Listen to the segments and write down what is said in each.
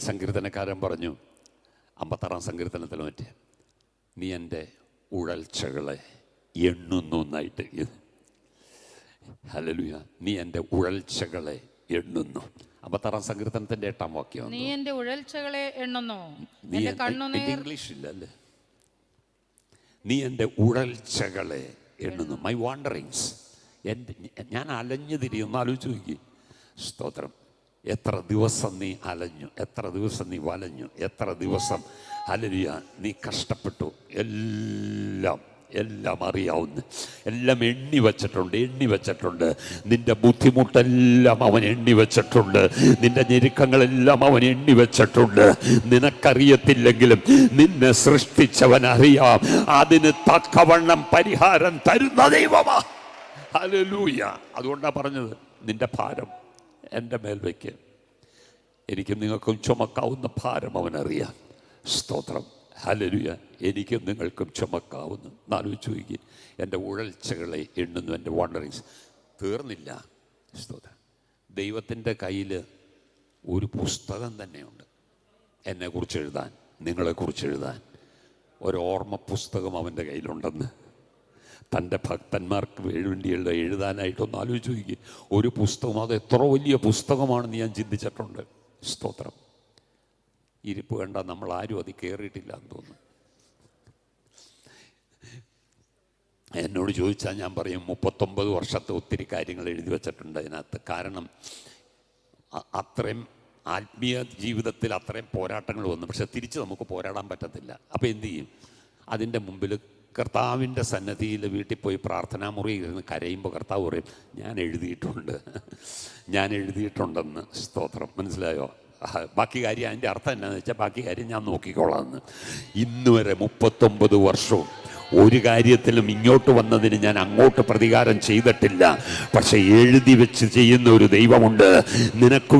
സങ്കീർത്തനക്കാരൻ പറഞ്ഞു 56-ാം സങ്കീർത്തനത്തിൽ മറ്റേ നീ എൻ്റെ ഉഴൽച്ചകളെ എണ്ണുന്നു എന്നായിട്ട്. ഹല്ലേലൂയ. നീ എൻ്റെ ഉഴൽച്ചകളെ എണ്ണുന്നു. 56-ാം സങ്കീർത്തനത്തിന്റെ 8-ാം വാക്യം. നീ എൻ്റെ ഉഴൽച്ചകളെ എണ്ണുന്നു. ഇംഗ്ലീഷില്ല അല്ലേ? നീ എൻ്റെ ഉഴൽച്ചകളെ എണ്ണുന്നു. My wanderings. ഞാൻ അലഞ്ഞു തിരിയുന്ന ആലോചിച്ച് നോക്കി. സ്തോത്രം. എത്ര ദിവസം നീ അലഞ്ഞു, എത്ര ദിവസം നീ വലഞ്ഞു, എത്ര ദിവസം ഹല്ലേലൂയ നീ കഷ്ടപ്പെട്ടു. എല്ലാം അറിയാവുന്ന, എല്ലാം എണ്ണി വച്ചിട്ടുണ്ട്. നിന്റെ ബുദ്ധിമുട്ടെല്ലാം അവൻ എണ്ണി വച്ചിട്ടുണ്ട്. നിന്റെ ഞെരുക്കങ്ങളെല്ലാം അവൻ എണ്ണി വച്ചിട്ടുണ്ട്. നിനക്കറിയത്തില്ലെങ്കിലും നിന്നെ സൃഷ്ടിച്ചവൻ അറിയാം. അതിന് തക്കവണ്ണം പരിഹാരം തരുന്ന ദൈവമാ. ഹല്ലേലൂയ. അതുകൊണ്ടാണ് പറഞ്ഞത്, നിന്റെ ഭാരം എൻ്റെ മേൽ വയ്ക്ക്, എനിക്കും നിങ്ങൾക്കും ചുമക്കാവുന്ന ഭാരം അവനറിയാം. സ്തോത്രം. ഹല്ലേലൂയ. എനിക്കും നിങ്ങൾക്കും ചുമക്കാവുന്നു. ആലോചിച്ച് നോക്കി. എൻ്റെ ഉഴൽച്ചകളെ എണ്ണുന്നു, എൻ്റെ വാണ്ടറിങ്സ്. തീർന്നില്ല. സ്തോത്രം. ദൈവത്തിൻ്റെ കയ്യിൽ ഒരു പുസ്തകം തന്നെയുണ്ട് എന്നെക്കുറിച്ച് എഴുതാൻ, നിങ്ങളെക്കുറിച്ച് എഴുതാൻ. ഓർമ്മ പുസ്തകം അവൻ്റെ കയ്യിലുണ്ടെന്ന് തൻ്റെ ഭക്തന്മാർക്ക് വേണ്ടിയുള്ള എഴുതാനായിട്ടൊന്ന് ആലോചിച്ച് നോക്കി. ഒരു പുസ്തകം, അത് എത്ര വലിയ പുസ്തകമാണെന്ന് ഞാൻ ചിന്തിച്ചിട്ടുണ്ട്. സ്തോത്രം. ഇരിപ്പ് കണ്ട നമ്മൾ ആരും അത് കയറിയിട്ടില്ല എന്ന് തോന്നുന്നു. എന്നോട് ചോദിച്ചാൽ ഞാൻ പറയും 39 വർഷത്തെ ഒത്തിരി കാര്യങ്ങൾ എഴുതി വച്ചിട്ടുണ്ട് അതിനകത്ത്. കാരണം അത്രയും ആത്മീയ ജീവിതത്തിൽ അത്രയും പോരാട്ടങ്ങൾ വന്നു. പക്ഷെ തിരിച്ച് നമുക്ക് പോരാടാൻ പറ്റത്തില്ല. അപ്പോൾ എന്തു ചെയ്യും? അതിൻ്റെ മുമ്പിൽ കർത്താവിൻ്റെ സന്നദ്ധിയിൽ വീട്ടിൽ പോയി പ്രാർത്ഥനാ മുറിയിൽ ഇരുന്ന് കരയുമ്പോൾ കർത്താവ് പറയും, ഞാൻ എഴുതിയിട്ടുണ്ടെന്ന്. സ്തോത്രം. മനസ്സിലായോ? ബാക്കി കാര്യം അതിൻ്റെ അർത്ഥം എന്നാന്ന് വെച്ചാൽ ബാക്കി കാര്യം ഞാൻ നോക്കിക്കോളാം എന്ന്. ഇന്ന് വരെ 39 വർഷവും ഒരു കാര്യത്തിലും ഇങ്ങോട്ട് വന്നതിന് ഞാൻ അങ്ങോട്ട് പ്രതികാരം ചെയ്തിട്ടില്ല. പക്ഷെ എഴുതി വെച്ച് ചെയ്യുന്ന ഒരു ദൈവമുണ്ട്. നിനക്ക്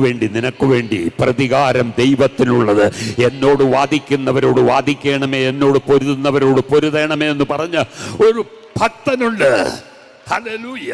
വേണ്ടി പ്രതികാരം ദൈവത്തിനുള്ളത്. എന്നോട് വാദിക്കുന്നവരോട് വാദിക്കണമേ, എന്നോട് പൊരുതുന്നവരോട് പൊരുതണമേ എന്ന് പറഞ്ഞ ഒരു ഭക്തനുണ്ട്. ഹല്ലേലൂയ.